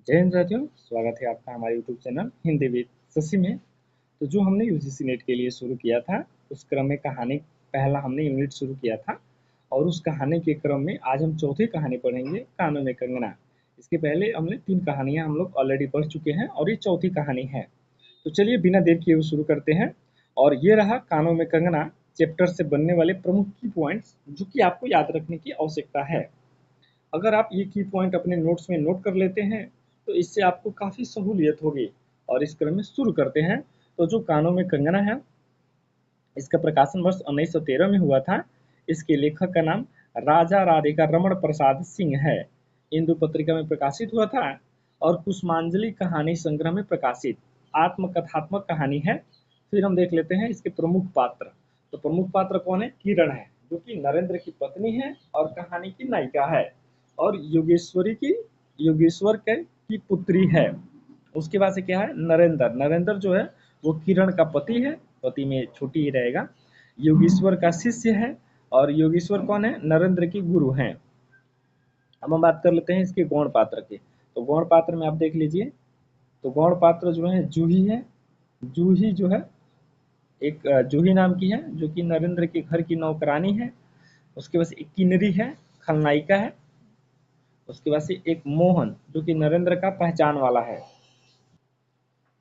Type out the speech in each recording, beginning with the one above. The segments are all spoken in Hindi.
जय हिंद साथियों, स्वागत है आपका हमारे YouTube channel Hindi with Shashi में। तो जो हमने यूजीसी नेट के लिए शुरू किया था उस क्रम में कहानी पहला हमने यूनिट शुरू किया था और उस कहानी के क्रम में आज हम चौथी कहानी पढ़ेंगे, कानों में कंगना। इसके पहले हमने 3 कहानियां हम लोग ऑलरेडी पढ़ चुके हैं और ये चौथी कहानी है। तो चलिए बिना देर किए हुए शुरू करते हैं। और ये रहा कानों में कंगना चैप्टर से बनने वाले प्रमुख की पॉइंट्स जो कि आपको याद रखने की आवश्यकता है। अगर आप ये की पॉइंट अपने नोट्स में नोट कर लेते हैं तो इससे आपको काफ़ी सहूलियत होगी। और इस क्रम में शुरू करते हैं। तो जो कानों में कंगना है, इसका प्रकाशन वर्ष 1913 में हुआ था। इसके लेखक का नाम राजा राधिका रमण प्रसाद सिंह है। इंदु पत्रिका में प्रकाशित हुआ था और कुसुमांजलि कहानी संग्रह में प्रकाशित आत्मकथात्मक कहानी है। फिर हम देख लेते हैं इसके प्रमुख पात्र। तो प्रमुख पात्र कौन है? किरण है, जो कि नरेंद्र की पत्नी है और कहानी की नायिका है। और योगेश्वर की पुत्री है। उसके बाद से क्या है? नरेंद्र। नरेंद्र जो है वो किरण का पति है, पति में छोटी ही रहेगा। योगेश्वर का शिष्य है और योगेश्वर कौन है? नरेंद्र की गुरु हैं। अब हम बात कर लेते हैं इसके गौण पात्र की। तो गौण पात्र में आप देख लीजिए, तो गौण पात्र जो है जूही है। जूही जो है एक जूही नाम की है, जो कि नरेंद्र के घर की नौकरानी है। उसके बाद से एक किन्नरी है, खलनायिका है। उसके बाद से एक मोहन, जो कि नरेंद्र का पहचान वाला है।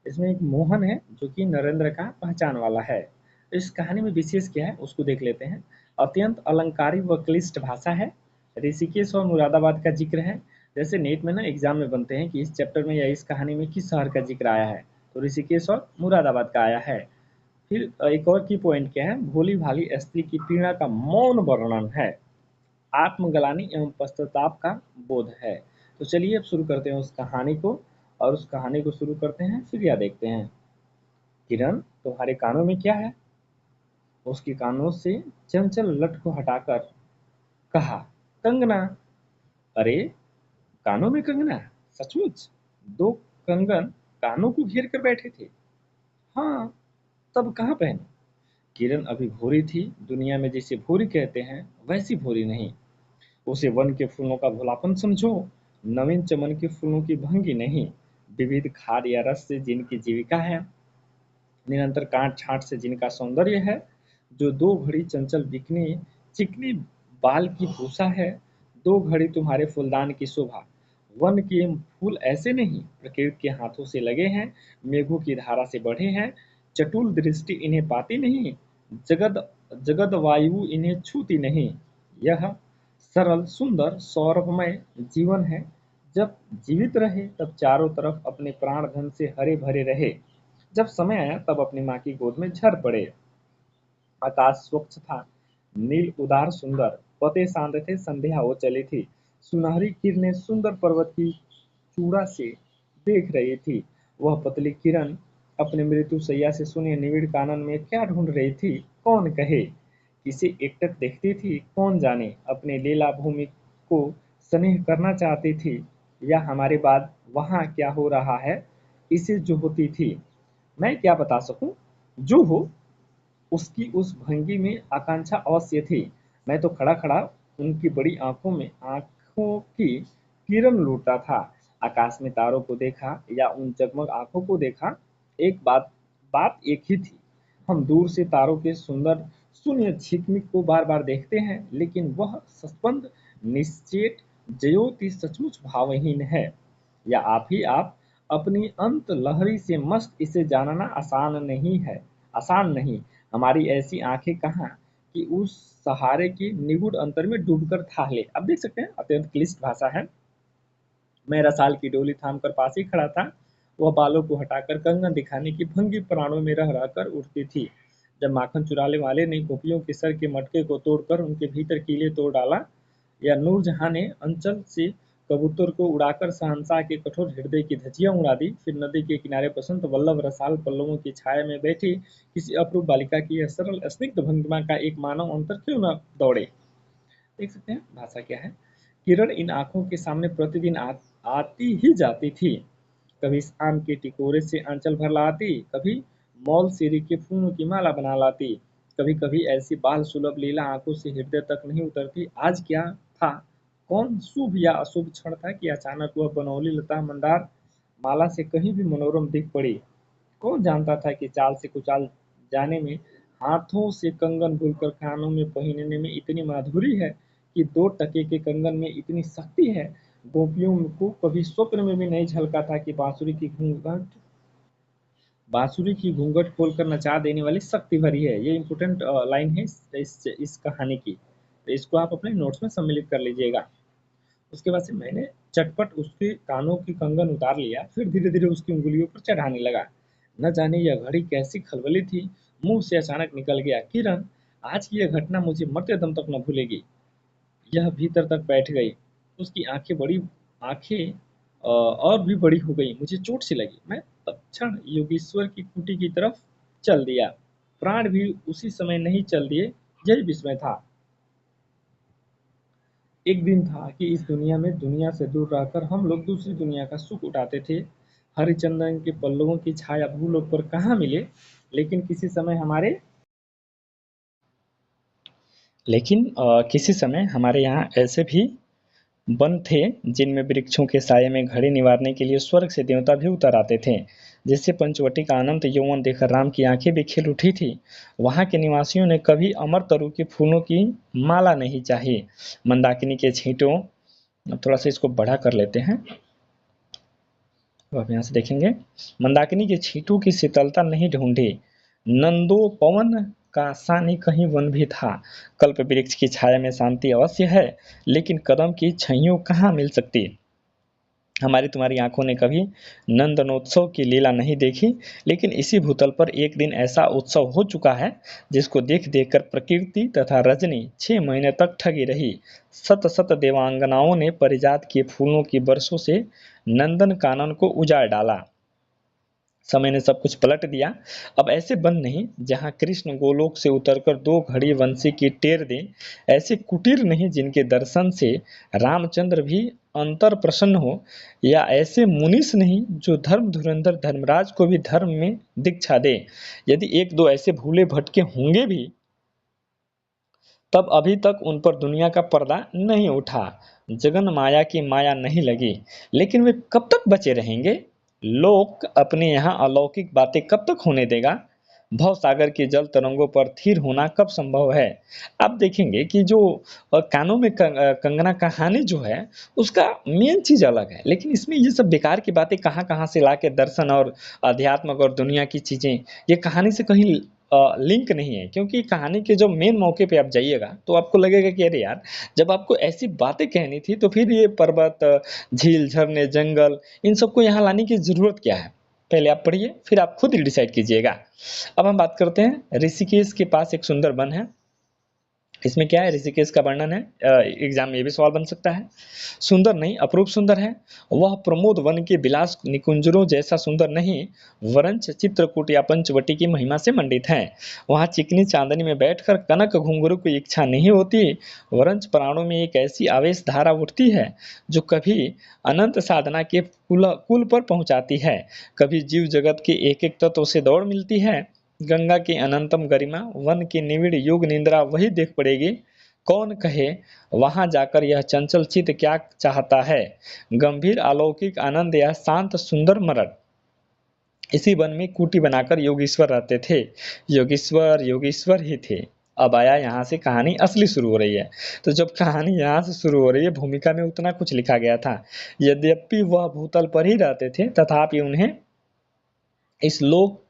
इसमें एक मोहन है जो कि नरेंद्र का पहचान वाला है। इस कहानी में विशेष क्या है उसको देख लेते हैं। अत्यंत अलंकारी व क्लिष्ट भाषा है। ऋषिकेश और मुरादाबाद का जिक्र है। जैसे नेट में ना एग्जाम में बनते हैं कि इस चैप्टर में या इस कहानी में किस शहर का जिक्र आया है, तो ऋषिकेश और मुरादाबाद का आया है। फिर एक और की पॉइंट क्या है? भोली भाली स्त्री की पीड़ा का मौन वर्णन है। आत्मग्लानि एवं पश्चाताप का बोध है। तो चलिए अब शुरू करते हैं उस कहानी को। और उस कहानी को शुरू करते हैं, फिर यह देखते हैं। किरण, तुम्हारे कानों में क्या है? उसके कानों से चंचल लट को हटाकर कहा, कंगना। अरे, कानों में कंगना? सचमुच? 2 कंगन कानों को घेर कर बैठे थे? हाँ, तब कहाँ पहने? किरण अभी भोरी थी। दुनिया में जिसे भोरी कहते हैं वैसी भोरी नहीं। उसे वन के फूलों का भोलापन समझो, नवीन चमन के फूलों की भंगी नहीं। विविध खाद या रस से जिनकी जीविका है, निरंतर काट छांट से जिनका सौंदर्य है, जो 2 घड़ी चंचल बिकनी चिकनी बाल की भूषा है, 2 घड़ी तुम्हारे फूलदान की शोभा। वन के फूल ऐसे नहीं, प्रकृति के हाथों से लगे हैं, मेघों की धारा से बढ़े हैं। चटुल दृष्टि इन्हें पाती नहीं, जगद जगद वायु इन्हें छूती नहीं। यह सरल सुंदर सौरभमय जीवन है। जब जीवित रहे तब चारों तरफ अपने प्राण धन से हरे भरे रहे, जब समय आया तब अपनी माँ की गोद में झर पड़े। आकाश स्वच्छ था, नील उदार सुंदर, पते शांत थे, संध्या हो चली थी। सुनहरी किरणें सुंदर पर्वत की चूड़ा से देख रही थी। वह पतली किरण अपने मृत्यु शैया से सुने निविड़ कानन में क्या ढूंढ रही थी, कौन कहे? किसे एकटक देखती थी, कौन जाने? अपने लीला भूमि को स्नेह करना चाहती थी, या हमारे बाद वहां क्या हो रहा है इसे जो होती थी मैं क्या बता सकूं? जो हो, उसकी उस भंगी में आकांक्षा अवश्य थी। मैं तो खड़ा खड़ा उनकी बड़ी आंखों की किरण लूटता था। आकाश में तारों को देखा या उन जगमग आंखों को देखा, एक बात बात एक ही थी। हम दूर से तारों के सुंदर शून्य झिकमिक को बार बार देखते हैं, लेकिन वह सस्पेंद निश्चेत ज्योति सचमुच भावहीन है। या आप अपनी अंत लहरी से मस्त इसे जानना आसान नहीं है। आसान नहीं। हमारी ऐसी आंखें कहाँ कि उस सहारे की निगूढ़ अंतर में डूबकर था ले। अब देख सकते हैं अत्यंत क्लिष्ट भाषा है। मैं रसाल की डोली थाम कर पास ही खड़ा था। वह बालों को हटाकर कंगन दिखाने की भंगी प्राणों में रह रहकर उठती थी। जब माखन चुराने वाले ने गोपियों के सर के मटके को तोड़कर उनके भीतर कीले तोड़ डाला, या नूरजहां ने अंचल से कबूतर को उड़ाकर शहंशाह के कठोर हृदय की धज्जियां उड़ा दी, फिर नदी के किनारे बसंत वल्लभ रसाल पल्लवों की छाया में बैठी किसी अप्रूप बालिका की यह सरल स्निग्ध भंगिमा का एक मानव अंतर क्यों न दौड़े। देख सकते हैं भाषा क्या है। किरण इन आंखों के सामने प्रतिदिन आती ही जाती थी। कभी आम के टिकोरे से आंचल भर लाती, कभी मौल सीरी के फूलों की माला बना लाती, कभी कभी ऐसी बाल सुलभ लीला आंखों से हृदय तक नहीं उतरती। आज क्या था? कौन शुभ या अशुभ क्षण था कि अचानक वह बनौली लता मंदार माला से कहीं भी मनोरम दिख पड़ी। कौन जानता था कि चाल से कुचाल जाने में, हाथों से कंगन भूलकर कानों में पहनने में इतनी माधुरी है, कि 2 टके के कंगन में इतनी शक्ति है। गोपियों को कभी स्वप्न में भी नहीं झलका था कि बांसुरी की घूंघट खोलकर नचा देने वाली शक्ति भरी है। ये इंपॉर्टेंट लाइन है इस कहानी की, तो इसको आप अपने नोट्स में सम्मिलित कर लीजिएगा। उसके बाद से मैंने चटपट उसके कानों की कंगन उतार लिया, फिर धीरे धीरे उसकी उंगलियों पर चढ़ाने लगा। न जाने यह घड़ी कैसी खलबली थी, मुंह से अचानक निकल गया, किरण, आज की यह घटना मुझे मरते दम तक न भूलेगी। यह भीतर तक बैठ गई। उसकी आंखें और भी बड़ी हो गई। मुझे चोट सी लगी। मैं तत्क्षण योगेश्वर की कुटी की तरफ चल दिया। प्राण भी उसी समय नहीं चल दिए। यही विस्मय था। एक दिन था कि इस दुनिया में दुनिया से दूर रहकर हम लोग दूसरी दुनिया का सुख उठाते थे। हरिचंदन के पल्लवों की छाया भूलोक पर कहाँ मिले, लेकिन किसी समय हमारे यहाँ ऐसे भी वन थे जिनमें वृक्षों के साये में घड़ी निवारने के लिए स्वर्ग से देवता भी उतर आते थे। जिससे पंचवटी का अनंत यौवन देखकर राम की आंखें भी खिल उठी थी। वहां के निवासियों ने कभी अमर तरु के फूलों की माला नहीं चाही, मंदाकिनी के छींटों, थोड़ा सा इसको बड़ा कर लेते हैं तो आप यहाँ से देखेंगे, मंदाकिनी के छींटों की शीतलता नहीं ढूंढी। नंदोपवन का सानी कहीं वन भी था। कल्प वृक्ष की छाया में शांति अवश्य है, लेकिन कदम की छैयों कहाँ मिल सकती। हमारी तुम्हारी आंखों ने कभी नंदनोत्सव की लीला नहीं देखी, लेकिन इसी भूतल पर एक दिन ऐसा उत्सव हो चुका है जिसको देख देख कर प्रकृति तथा रजनी 6 महीने तक ठगी रही। सत सत देवांगनाओं ने परिजात किए फूलों की बरसों से नंदन कानन को उजाड़ डाला। समय ने सब कुछ पलट दिया। अब ऐसे वन नहीं जहां कृष्ण गोलोक से उतरकर 2 घड़ी वंशी की टेर दें। ऐसे कुटीर नहीं जिनके दर्शन से रामचंद्र भी अंतर प्रसन्न हो। या ऐसे मुनीष नहीं जो धर्म धुरंधर धर्मराज को भी धर्म में दीक्षा दे। यदि एक दो ऐसे भूले भटके होंगे भी, तब अभी तक उन पर दुनिया का पर्दा नहीं उठा, जगन माया की माया नहीं लगी। लेकिन वे कब तक बचे रहेंगे? लोक अपने यहाँ अलौकिक बातें कब तक होने देगा? भव सागर के जल तरंगों पर थीर होना कब संभव है? आप देखेंगे कि जो कानों में कंगना कहानी जो है, उसका मेन चीज अलग है, लेकिन इसमें ये सब बेकार की बातें कहाँ कहाँ से ला के दर्शन और अध्यात्म और दुनिया की चीजें, ये कहानी से कहीं लिंक नहीं है। क्योंकि कहानी के जो मेन मौके पे आप जाइएगा तो आपको लगेगा कि अरे यार, जब आपको ऐसी बातें कहनी थी तो फिर ये पर्वत, झील, झरने, जंगल, इन सबको यहाँ लाने की जरूरत क्या है? पहले आप पढ़िए, फिर आप खुद ही डिसाइड कीजिएगा। अब हम बात करते हैं, ऋषिकेश के पास एक सुंदर वन है। इसमें क्या है, ऋषिकेश का वर्णन है। एग्जाम में ये भी सवाल बन सकता है। सुंदर नहीं, अपरूप सुंदर है। वह प्रमोद वन के विलास निकुंजरों जैसा सुंदर नहीं, वरंच चित्रकूट या पंचवटी की महिमा से मंडित है। वहाँ चिकनी चांदनी में बैठकर कनक घुंघरू की इच्छा नहीं होती, वरंच प्राणों में एक ऐसी आवेश धारा उठती है जो कभी अनंत साधना के कुल पर पहुंचाती है, कभी जीव जगत के एक एक तत्व से दौड़ मिलती है। गंगा की अनंतम गरिमा, वन की निविड़ युग निंद्रा वही देख पड़ेगी। कौन कहे वहां जाकर यह चंचल चित्त क्या चाहता है, गंभीर अलौकिक आनंद या शांत सुंदर मरण। इसी वन में कुटी बनाकर योगीश्वर रहते थे। योगीश्वर योगीश्वर ही थे। अब आया यहाँ से कहानी असली शुरू हो रही है। तो जब कहानी यहाँ से शुरू हो रही है, भूमिका में उतना कुछ लिखा गया था। यद्यपि वह भूतल पर ही रहते थे, तथापि उन्हें इस लोक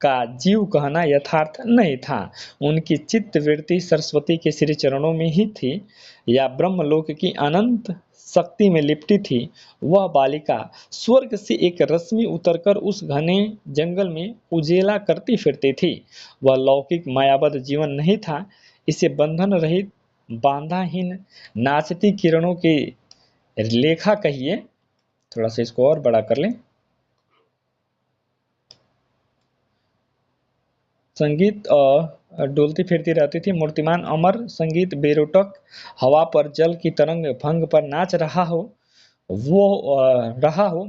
का जीव कहना यथार्थ नहीं था। उनकी चित्त वृत्ति सरस्वती के श्री चरणों में ही थी, या ब्रह्मलोक की अनंत शक्ति में लिपटी थी। वह बालिका स्वर्ग से एक रश्मि उतरकर उस घने जंगल में उजेला करती फिरती थी। वह लौकिक मायाबद्ध जीवन नहीं था, इसे बंधन रहित, बांधाहीन, नाचती किरणों की लेखा कहिए। थोड़ा सा इसको और बड़ा कर लें। संगीत डोलती फिरती रहती थी, मूर्तिमान अमर संगीत बेरोटक, हवा पर जल की तरंग भंग पर नाच रहा हो,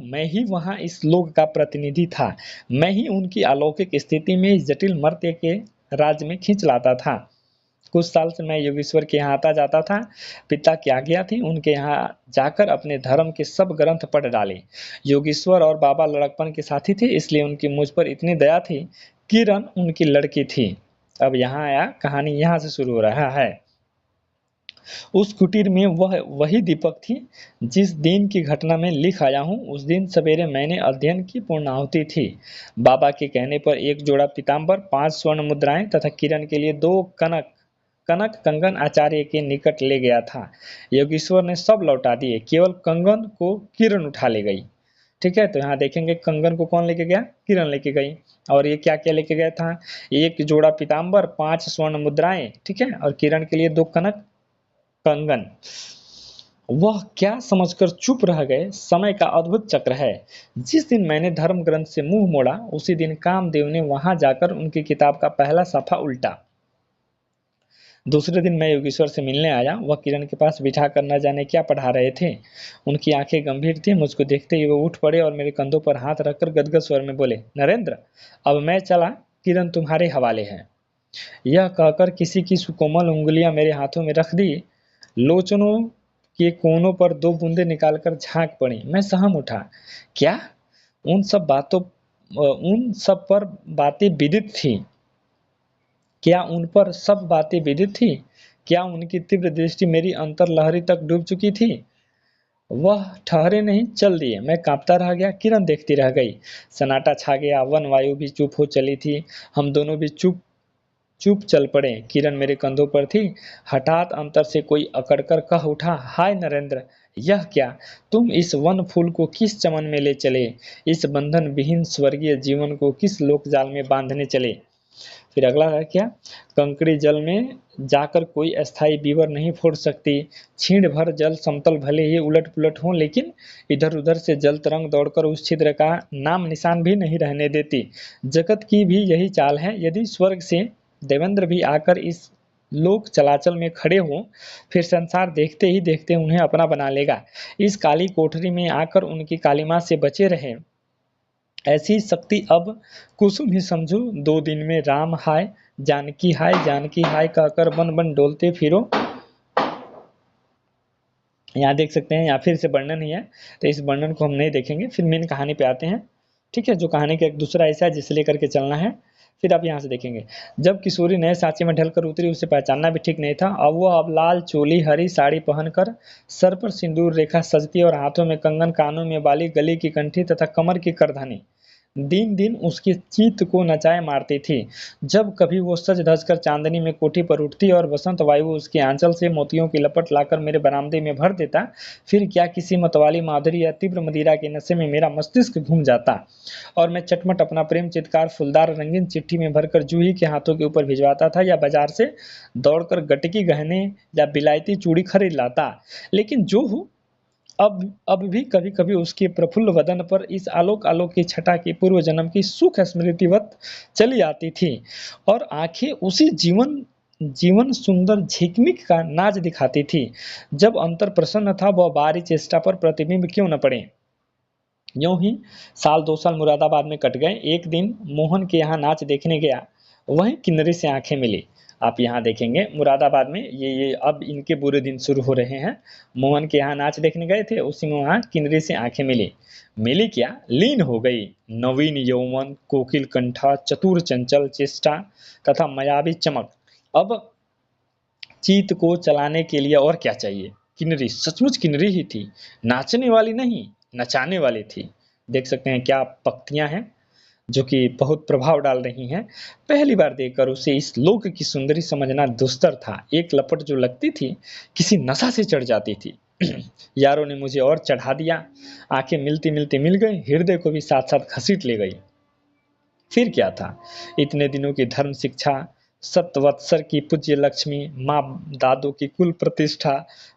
मैं ही वहां इस लोक का प्रतिनिधि था। मैं ही उनकी अलौकिक स्थिति में इस जटिल मर्त्य के राज में खींच लाता था। कुछ साल से मैं योगेश्वर के यहाँ आता जाता था। पिता की आज्ञा थी, उनके यहाँ जाकर अपने धर्म के सब ग्रंथ पढ़ डाले। योगेश्वर और बाबा लड़कपन के साथी थे, इसलिए उनकी मुझ पर इतनी दया थी। किरण उनकी लड़की थी। अब यहाँ आया, कहानी यहाँ से शुरू हो रहा है। उस कुटीर में वही दीपक थी जिस दिन की घटना में लिख आया हूँ। उस दिन सवेरे मैंने अध्ययन की पूर्णाहुति थी। बाबा के कहने पर एक जोड़ा पीताम्बर, 5 स्वर्ण मुद्राएं तथा किरण के लिए 2 कनक कनक कंगन आचार्य के निकट ले गया था। योगेश्वर ने सब लौटा दिए, केवल कंगन को किरण उठा ले गई। ठीक है, तो यहाँ देखेंगे कंगन को कौन लेके गया? किरण लेके गई। और ये क्या क्या लेके गया था? एक जोड़ा पीताम्बर, 5 स्वर्ण मुद्राएं, ठीक है, और किरण के लिए 2 कनक कंगन। वह क्या समझकर चुप रह गए। समय का अद्भुत चक्र है। जिस दिन मैंने धर्म ग्रंथ से मुंह मोड़ा, उसी दिन कामदेव ने वहां जाकर उनकी किताब का पहला सफा उल्टा। दूसरे दिन मैं योगेश्वर से मिलने आया। वह किरण के पास बिठा कर न जाने क्या पढ़ा रहे थे। उनकी आंखें गंभीर थी। मुझको देखते ही वो उठ पड़े और मेरे कंधों पर हाथ रखकर गदगद स्वर में बोले, नरेंद्र, अब मैं चला, किरण तुम्हारे हवाले है। यह कहकर किसी की सुकोमल उंगलियां मेरे हाथों में रख दी। लोचनों के कोनों पर 2 बूंदे निकालकर झांक पड़ी। मैं सहम उठा। क्या उन सब पर बातें विदित थी? क्या उन पर सब बातें विदित थी? क्या उनकी तीव्र दृष्टि मेरी अंतर्लहरी तक डूब चुकी थी? वह ठहरे नहीं, चल दिए। मैं कांपता रह गया। किरण देखती रह गई। सन्नाटा छा गया। वन वायु भी चुप हो चली थी। हम दोनों भी चुप चुप चल पड़े। किरण मेरे कंधों पर थी। हठात अंतर से कोई अकड़कर कह उठा, हाय नरेंद्र, यह क्या? तुम इस वन फूल को किस चमन में ले चले? इस बंधन विहीन स्वर्गीय जीवन को किस लोकजाल में बांधने चले? फिर अगला है क्या? कंकड़ी जल में जाकर कोई अस्थाई बीवर नहीं फोड़ सकती। छींड़ भर जल समतल भले ही उलट पुलट हो, लेकिन इधर उधर से जल तरंग दौड़कर उस छिद्र का नाम निशान भी नहीं रहने देती। जगत की भी यही चाल है। यदि स्वर्ग से देवेंद्र भी आकर इस लोक चलाचल में खड़े हो, फिर संसार देखते ही देखते उन्हें अपना बना लेगा। इस काली कोठरी में आकर उनकी कालिमा से बचे रहे। ऐसी शक्ति अब कुसुम ही समझो। 2 दिन में राम हाय जानकी हाय कहकर बन बन डोलते फिरो। यहाँ देख सकते हैं, यहाँ फिर से वर्णन ही है, तो इस वर्णन को हम नहीं देखेंगे। फिर मेन कहानी पे आते हैं। ठीक है, जो कहानी का एक दूसरा ऐसा है जिसे लेकर के चलना है। फिर आप यहाँ से देखेंगे, जब किशोरी नए सांचे में ढलकर उतरी, उसे पहचानना भी ठीक नहीं था। अब लाल चोली हरी साड़ी पहनकर, सर पर सिंदूर रेखा सजती और हाथों में कंगन, कानों में बाली, गले की कंठी तथा कमर की करधनी दिन दिन उसके चित्त को नचाए मारती थी। जब कभी वो सज धज कर चांदनी में कोठी पर उठती और बसंत वायु उसके आंचल से मोतियों की लपट लाकर मेरे बरामदे में भर देता, फिर क्या किसी मतवाली माधुरी या तीव्र मदिरा के नशे में मेरा मस्तिष्क घूम जाता और मैं चटमट अपना प्रेम चित्कार फुलदार रंगीन चिट्ठी में भरकर जूही के हाथों के ऊपर भिजवाता था, या बाजार से दौड़कर गटकी गहने या बिलायती चूड़ी खरीद लाता। लेकिन जो हो, अब भी कभी कभी उसके प्रफुल्ल वदन पर इस आलोक आलोक की छटा की पूर्व जन्म की सुख स्मृतिवत चली आती थी और आंखें उसी जीवन जीवन सुंदर झिकमिक का नाच दिखाती थी। जब अंतर प्रसन्न था, वह बाहरी चेष्टा पर प्रतिबिंब क्यों न पड़े। यूं ही 1-2 साल मुरादाबाद में कट गए। एक दिन मोहन के यहाँ नाच देखने गया। वहीं किन्नरी से आंखें मिली। आप यहाँ देखेंगे मुरादाबाद में ये अब इनके बुरे दिन शुरू हो रहे हैं। मोहन के यहाँ नाच देखने गए थे, उसी में वहाँ किन्नरी से आंखें मिली। मिली क्या, लीन हो गई। नवीन यौवन, कोकिल कंठा, चतुर चंचल चेष्टा तथा मायावी चमक। अब चित्त को चलाने के लिए और क्या चाहिए। किन्नरी सचमुच किन्नरी ही थी, नाचने वाली नहीं, नचाने वाली थी। देख सकते हैं क्या पंक्तियां हैं जो कि बहुत प्रभाव डाल रही हैं। पहली बार देखकर उसे इस लोक की सुंदरी समझना दुस्तर था। एक लपट जो लगती थी, किसी नशा से चढ़ जाती थी। यारों ने मुझे और चढ़ा दिया। आंखें मिलती मिलती मिल गई, हृदय को भी साथ साथ घसीट ले गई। फिर क्या था, इतने दिनों की धर्म शिक्षा, सतवत्सर की पूज्य लक्ष्मी, माँ दादों की कुल प्रतिष्ठा,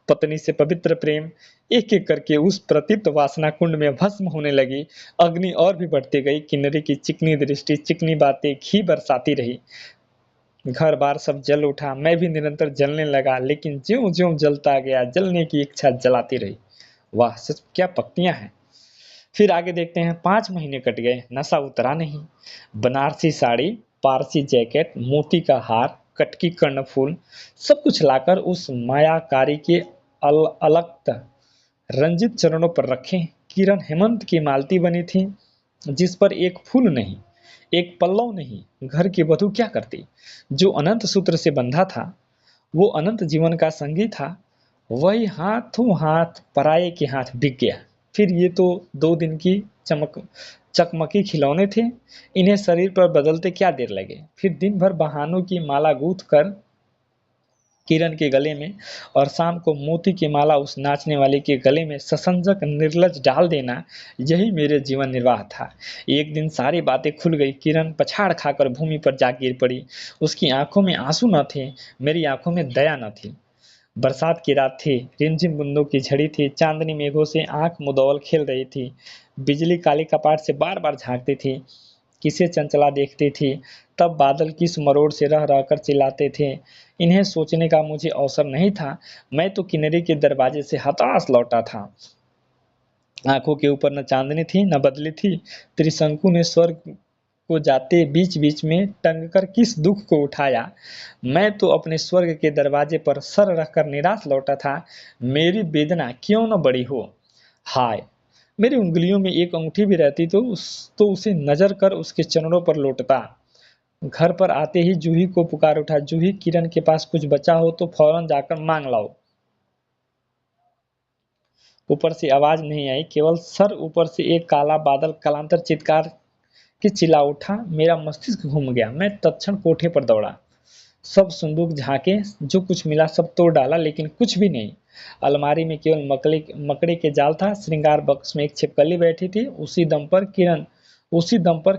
पत्नी से पवित्र प्रेम, एक एक करके उस प्रतीप्त वासना कुंड में भस्म होने लगी। अग्नि और भी बढ़ती गई। किन्नरी की चिकनी दृष्टि, चिकनी बातें घी बरसाती रही। घर बार सब जल उठा। मैं भी निरंतर जलने लगा, लेकिन ज्यों ज्यों जलता गया, जलने की इच्छा जलाती रही। वाह, सच क्या पंक्तियां हैं। फिर आगे देखते हैं। 5 महीने कट गए, नशा उतरा नहीं। बनारसी साड़ी, पारसी जैकेट, मोती का हार, कटकी कर्णफूल सब कुछ लाकर उस मायाकारी के अलक्त रंजित चरणों पर रखें। किरण हेमंत की मालती बनी थी, जिस पर एक फूल नहीं, एक पल्लव नहीं। घर की वधू क्या करती? जो अनंत सूत्र से बंधा था, वो अनंत जीवन का संगी था, वही हाथों हाथ पराये के हाथ बिक गया। फिर ये तो 2 दिन की चकमकी खिलौने थे, इन्हें शरीर पर बदलते क्या देर लगे। फिर दिन भर बहानों की माला गूंथ कर किरण के गले में और शाम को मोती की माला उस नाचने वाले के गले में ससंजक निर्लज डाल देना, यही मेरे जीवन निर्वाह था। एक दिन सारी बातें खुल गई। किरण पछाड़ खाकर भूमि पर जा गिर पड़ी। उसकी आंखों में आंसू न थे, मेरी आंखों में दया न थी। बरसात की रात थी, रिमझिम बूंदों की झड़ी थी, चांदनी मेघों से आंख मुदौल खेल रही थी, बिजली काली कपाट से बार बार झांकती थी, किसे चंचला देखती थी। तब बादल किस मरोड़ से रह रहकर चिल्लाते थे। इन्हें सोचने का मुझे अवसर नहीं था। मैं तो किनारे के दरवाजे से हताश लौटा था। आंखों के ऊपर न चांदनी थी न बदली थी। त्रिशंकु ने स्वर्ग को जाते बीच बीच में टंग कर किस दुख को उठाया। मैं तो अपने स्वर्ग के दरवाजे पर सर रखकर निराश लौटा था। मेरी वेदना क्यों न बड़ी हो। हाय, मेरी उंगलियों में एक अंगूठी भी रहती तो उसे नजर कर उसके चरणों पर लौटता। घर पर आते ही जूही को पुकार उठा, जूही, किरण के पास कुछ बचा हो तो फौरन जाकर मांग लाओ। ऊपर से आवाज नहीं आई, केवल सर ऊपर से एक काला बादल कालांतर चित्कार के चिल्ला उठा। मेरा मस्तिष्क घूम गया। मैं तत्क्षण कोठे पर दौड़ा, सब संदूक झांके, जो कुछ मिला सब तोड़ डाला, लेकिन कुछ भी नहीं। अलमारी में केवल मकड़े के जाल था। श्रृंगार बक्स में एक छिपकली बैठी थी। उसी दम पर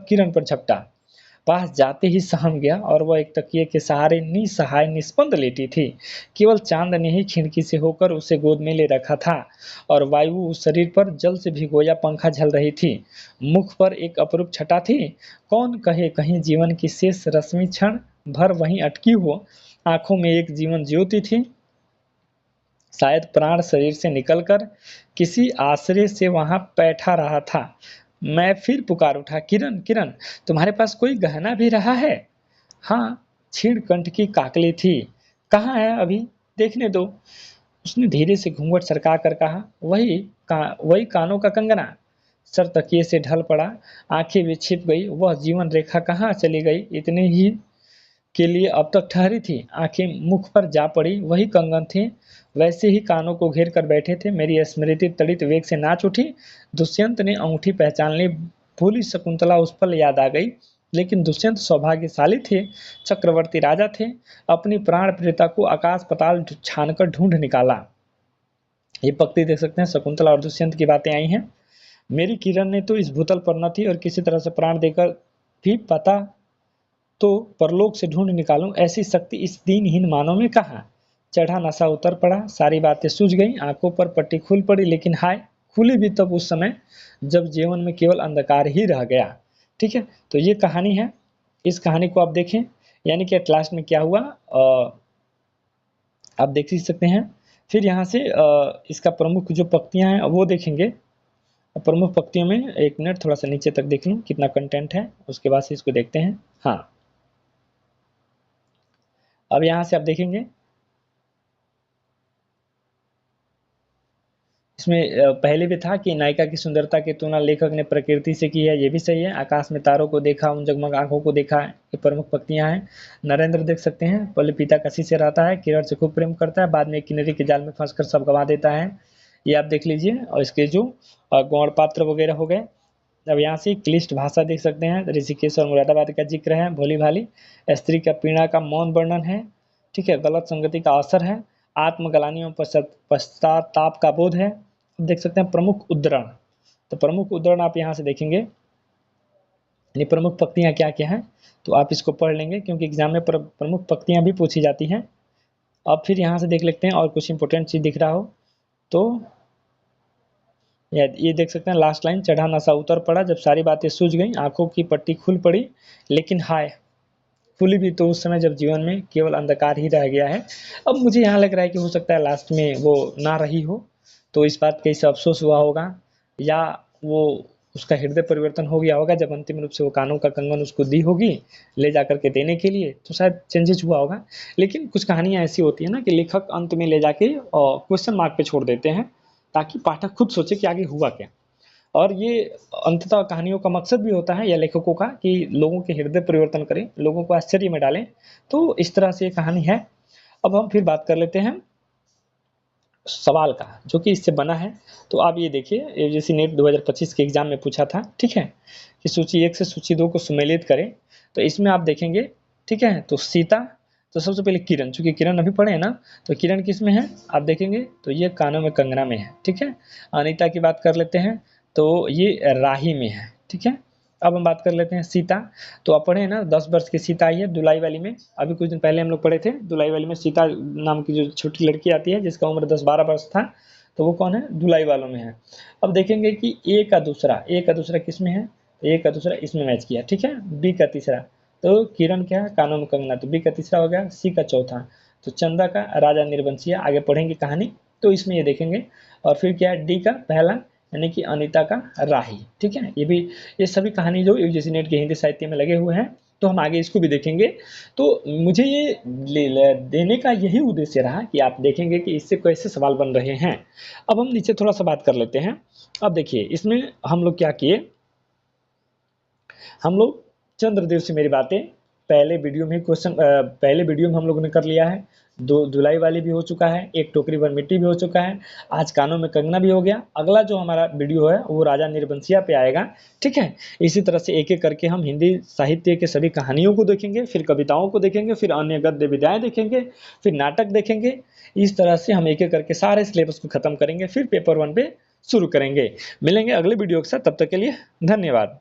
किरण पर झपटा। पास जाते ही सहम गया और वह एक तकिए के सहारे निसहाय निस्पंद लेटी थी। केवल चांद ने ही खिड़की से होकर उसे गोद में ले रखा था और वायु उस शरीर पर जल से भिगोया पंखा झल रही थी। मुख पर एक अपरूप छटा थी। कौन कहे कहीं जीवन की शेष रश्मि क्षण भर वहीं अटकी हो। आंखों में एक जीवन ज्योति थी। शायद प्राण शरीर से निकलकर किसी आश्रय से वहां बैठा रहा था। मैं फिर पुकार उठा, किरण, किरण, तुम्हारे पास कोई गहना भी रहा है? हाँ, छीण कंठ की काकली थी। कहाँ है अभी? देखने दो। उसने धीरे से घूंघट सरका कर कहा, वही कानों का कंगना। सर तकिए से ढल पड़ा, आंखें भी छिप गई। वह जीवन रेखा कहाँ चली गई? इतने ही के लिए अब तक ठहरी थी। आंखें मुख पर जा पड़ी, वही कंगन थे, वैसे ही कानों को घेर कर बैठे थे। मेरी स्मृति तड़ित वेग से नाच उठी। दुष्यंत ने अंगूठी पहचान ली। भूली शकुंतला उस पल याद आ गई। लेकिन दुष्यंत सौभाग्यशाली थे, चक्रवर्ती राजा थे। अपनी प्राण प्रियता को आकाश पताल छानकर ढूंढ निकाला। ये पंक्ति देख सकते हैं, शकुंतला और दुष्यंत की बातें आई हैं। मेरी किरण ने तो इस भूतल पर न थी और किसी तरह से प्राण देकर भी पता तो परलोक से ढूंढ निकालूं, ऐसी शक्ति इस दीनहीन मानव में कहाँ। चढ़ा नशा उतर पड़ा, सारी बातें सूझ गईं, आंखों पर पट्टी खुल पड़ी। लेकिन हाय, खुली भी तब उस समय जब जीवन में केवल अंधकार ही रह गया। ठीक है, तो ये कहानी है। इस कहानी को आप देखें, यानी कि एट लास्ट में क्या हुआ आप देख ही सकते हैं। फिर यहाँ से इसका प्रमुख जो पंक्तियां हैं वो देखेंगे। प्रमुख पंक्तियों में 1 मिनट थोड़ा सा नीचे तक देख लूँ कितना कंटेंट है, उसके बाद से इसको देखते हैं। हाँ, अब यहां से आप देखेंगे इसमें पहले भी था कि नायिका की सुंदरता की तुलना लेखक ने प्रकृति से की है, ये भी सही है। आकाश में तारों को देखा, उन जगमग आंखों को देखा, ये प्रमुख पंक्तियां हैं। नरेंद्र देख सकते हैं, पहले पिता कसी से रहता है, किरण से खूब प्रेम करता है, बाद में किन्नरी के जाल में फंसकर सब गंवा देता है। ये आप देख लीजिए। और इसके जो गौण पात्र वगैरह हो गए। अब यहाँ से क्लिष्ट भाषा देख सकते हैं, ऋषिकेश और मुरादाबाद का जिक्र है, भोली भाली स्त्री का पीड़ा का मौन वर्णन है। ठीक है, गलत संगति का असर है, आत्मगलानियों पश्चाताप का बोध है। अब देख सकते हैं प्रमुख उद्धरण। तो प्रमुख उद्धरण आप यहाँ से देखेंगे, यानी प्रमुख पंक्तियाँ क्या क्या हैं, तो आप इसको पढ़ लेंगे क्योंकि एग्जाम में प्रमुख पंक्तियाँ भी पूछी जाती हैं। अब फिर यहाँ से देख लेते हैं और कुछ इंपॉर्टेंट चीज दिख रहा हो तो ये देख सकते हैं लास्ट लाइन, चढ़ा नशा उतर पड़ा, जब सारी बातें सूझ गई, आंखों की पट्टी खुल पड़ी। लेकिन हाय, खुली भी तो उस समय जब जीवन में केवल अंधकार ही रह गया है। अब मुझे यहाँ लग रहा है कि हो सकता है लास्ट में वो ना रही हो, तो इस बात का इसे अफसोस हुआ होगा, या वो उसका हृदय परिवर्तन हो गया होगा जब अंतिम रूप से वो कानों का कंगन उसको दी होगी ले जा करके देने के लिए, तो शायद चेंजेस हुआ होगा। लेकिन कुछ कहानियाँ ऐसी होती है ना कि लेखक अंत में ले जाके क्वेश्चन मार्क पे छोड़ देते हैं ताकि पाठक खुद सोचे कि आगे हुआ क्या। और ये अंततः कहानियों का मकसद भी होता है या लेखकों का कि लोगों के हृदय परिवर्तन करें, लोगों को आश्चर्य में डालें। तो इस तरह से ये कहानी है। अब हम फिर बात कर लेते हैं सवाल का जो कि इससे बना है। तो आप ये देखिए, यूजीसी नेट 2025 के एग्जाम में पूछा था, ठीक है, कि सूची 1 से सूची 2 को सुमेलित करें। तो इसमें आप देखेंगे, ठीक है, तो सीता, तो सबसे पहले किरण, चूंकि किरण अभी पढ़े हैं ना, तो किरण किस में है आप देखेंगे तो ये कानों में कंगना में है, ठीक है। अनीता की बात कर लेते हैं तो ये राही में है, ठीक है। अब हम बात कर लेते हैं सीता, तो आप पढ़े हैं ना 10 वर्ष की सीता आई है दुलाई वाली में, अभी कुछ दिन पहले हम लोग पढ़े थे दुलाई वाली में सीता नाम की जो छोटी लड़की आती है जिसका उम्र 10-12 वर्ष था, तो वो कौन है, दुलाई वालों में है। अब देखेंगे कि ए का दूसरा किस में है, ए का दूसरा इसमें मैच किया, ठीक है। बी का तीसरा, तो किरण क्या है, कानों में कंगना, तो बी का तीसरा हो गया। सी का चौथा, तो चंदा का राजा निर्वंशिया, आगे पढ़ेंगे कहानी तो इसमें ये देखेंगे। और फिर क्या है, डी का पहला यानी कि अनीता का राही, ठीक है। ये सभी कहानी जो यूजीसी नेट के हिंदी साहित्य में लगे हुए हैं, तो हम आगे इसको भी देखेंगे। तो मुझे ये देने का यही उद्देश्य रहा कि आप देखेंगे कि इससे कैसे सवाल बन रहे हैं। अब हम नीचे थोड़ा सा बात कर लेते हैं। अब देखिए इसमें हम लोग क्या किए, हम लोग चंद्रदेव से मेरी बातें पहले वीडियो में हम लोगों ने कर लिया है। दो धुलाई वाली भी हो चुका है, एक टोकरी भर मिट्टी भी हो चुका है, आज कानों में कंगना भी हो गया। अगला जो हमारा वीडियो है वो राजा निर्बंसिया पे आएगा, ठीक है। इसी तरह से एक एक करके हम हिंदी साहित्य के सभी कहानियों को देखेंगे, फिर कविताओं को देखेंगे, फिर अन्य गद्य विधाएं देखेंगे, फिर नाटक देखेंगे। इस तरह से हम एक एक करके सारे सिलेबस को खत्म करेंगे, फिर पेपर 1 पे शुरू करेंगे। मिलेंगे अगले वीडियो के साथ, तब तक के लिए धन्यवाद।